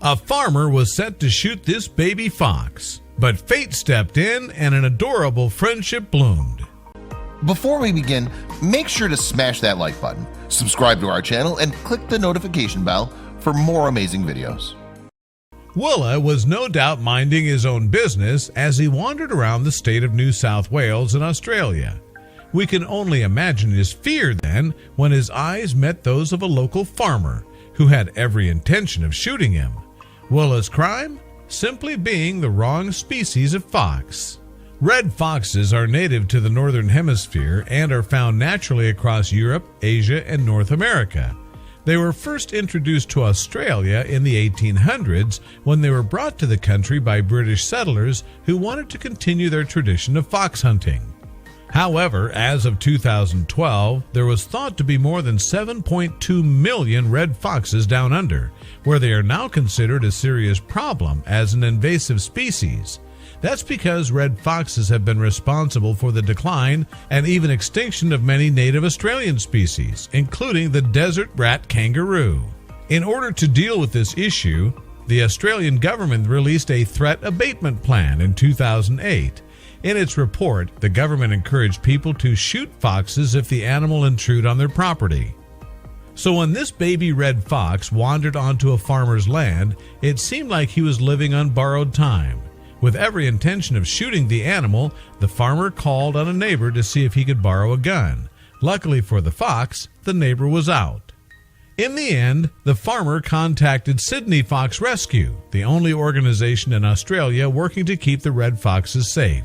A farmer was set to shoot this baby fox, but fate stepped in and an adorable friendship bloomed. Before we begin, make sure to smash that like button, subscribe to our channel, and click the notification bell for more amazing videos. Willa was no doubt minding his own business as he wandered around the state of New South Wales in Australia. We can only imagine his fear then when his eyes met those of a local farmer who had every intention of shooting him. Willa's crime? Simply being the wrong species of fox. Red foxes are native to the Northern Hemisphere and are found naturally across Europe, Asia, and North America. They were first introduced to Australia in the 1800s when they were brought to the country by British settlers who wanted to continue their tradition of fox hunting. However, as of 2012, there was thought to be more than 7.2 million red foxes down under, where they are now considered a serious problem as an invasive species. That's because red foxes have been responsible for the decline and even extinction of many native Australian species, including the desert rat kangaroo. In order to deal with this issue, the Australian government released a threat abatement plan in 2008. In its report, the government encouraged people to shoot foxes if the animal intrude on their property. So when this baby red fox wandered onto a farmer's land, it seemed like he was living on borrowed time. With every intention of shooting the animal, the farmer called on a neighbor to see if he could borrow a gun. Luckily for the fox, the neighbor was out. In the end, the farmer contacted Sydney Fox Rescue, the only organization in Australia working to keep the red foxes safe.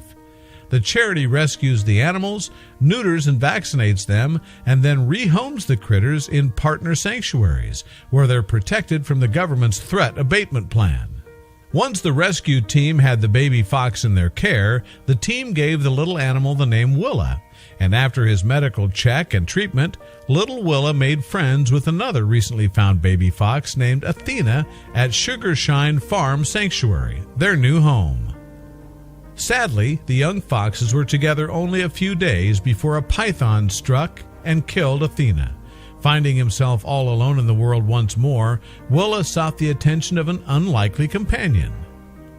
The charity rescues the animals, neuters and vaccinates them, and then rehomes the critters in partner sanctuaries, where they're protected from the government's threat abatement plan. Once the rescue team had the baby fox in their care, the team gave the little animal the name Willa, and after his medical check and treatment, little Willa made friends with another recently found baby fox named Athena at Sugarshine Farm Sanctuary, their new home. Sadly, the young foxes were together only a few days before a python struck and killed Athena. Finding himself all alone in the world once more, Willa sought the attention of an unlikely companion.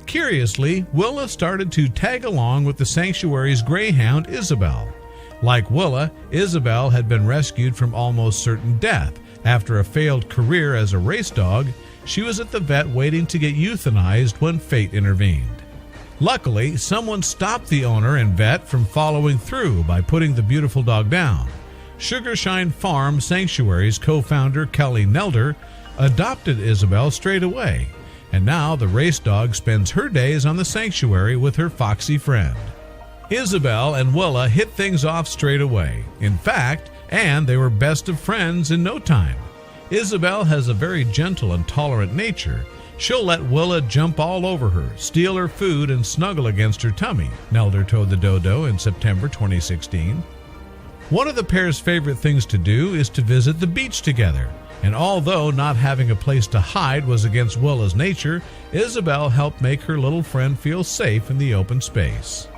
Curiously, Willa started to tag along with the sanctuary's greyhound Isabel. Like Willa, Isabel had been rescued from almost certain death. After a failed career as a race dog, she was at the vet waiting to get euthanized when fate intervened. Luckily, someone stopped the owner and vet from following through by putting the beautiful dog down. Sugarshine Farm Sanctuary's co-founder Kelly Nelder adopted Isabel straight away, and now the race dog spends her days on the sanctuary with her foxy friend. Isabel and Willa hit things off straight away. In fact, they were best of friends in no time. Isabel has a very gentle and tolerant nature. She'll let Willa jump all over her, steal her food, and snuggle against her tummy, Nelder told the Dodo in September 2016. One of the pair's favorite things to do is to visit the beach together, and although not having a place to hide was against Willa's nature, Isabel helped make her little friend feel safe in the open space.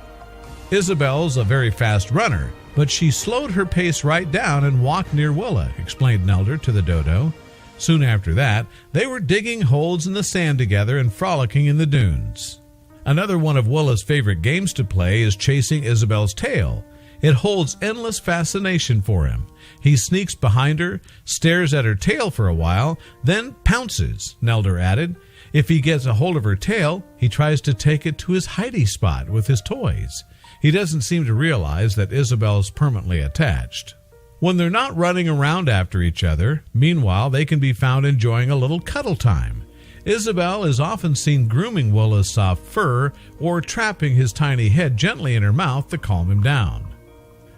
Isabel's a very fast runner, but she slowed her pace right down and walked near Willa, explained Nelder to the Dodo. Soon after that, they were digging holes in the sand together and frolicking in the dunes. Another one of Willa's favorite games to play is chasing Isabel's tail. It holds endless fascination for him. He sneaks behind her, stares at her tail for a while, then pounces, Nelder added. If he gets a hold of her tail, he tries to take it to his hiding spot with his toys. He doesn't seem to realize that Isabel's permanently attached. When they're not running around after each other, meanwhile, they can be found enjoying a little cuddle time. Isabel is often seen grooming Willa's soft fur or trapping his tiny head gently in her mouth to calm him down.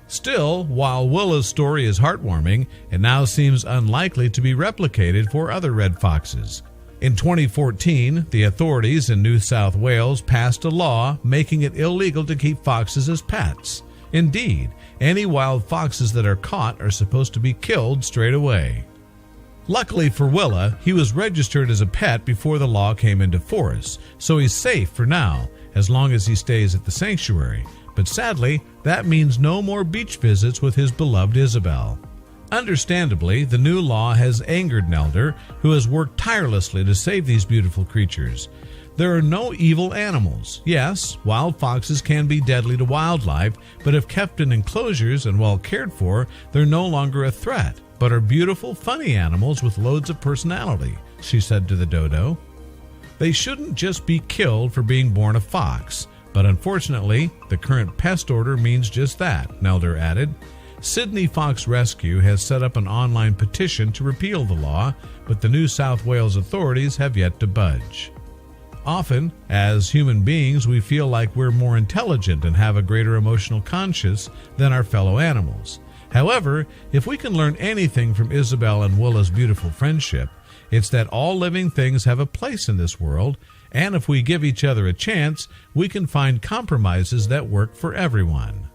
Still, while Willa's story is heartwarming, it now seems unlikely to be replicated for other red foxes. In 2014, the authorities in New South Wales passed a law making it illegal to keep foxes as pets. Indeed, any wild foxes that are caught are supposed to be killed straight away. Luckily for Willa, he was registered as a pet before the law came into force, so he's safe for now, as long as he stays at the sanctuary. But sadly, that means no more beach visits with his beloved Isabel. Understandably, the new law has angered Nelder, who has worked tirelessly to save these beautiful creatures. There are no evil animals. Yes, wild foxes can be deadly to wildlife, but if kept in enclosures and well cared for, they're no longer a threat, but are beautiful, funny animals with loads of personality, she said to the dodo. They shouldn't just be killed for being born a fox, but unfortunately, the current pest order means just that, Nelder added. Sydney Fox Rescue has set up an online petition to repeal the law, but the New South Wales authorities have yet to budge. Often, as human beings, we feel like we're more intelligent and have a greater emotional conscience than our fellow animals. However, if we can learn anything from Isabel and Willa's beautiful friendship, it's that all living things have a place in this world, and if we give each other a chance, we can find compromises that work for everyone.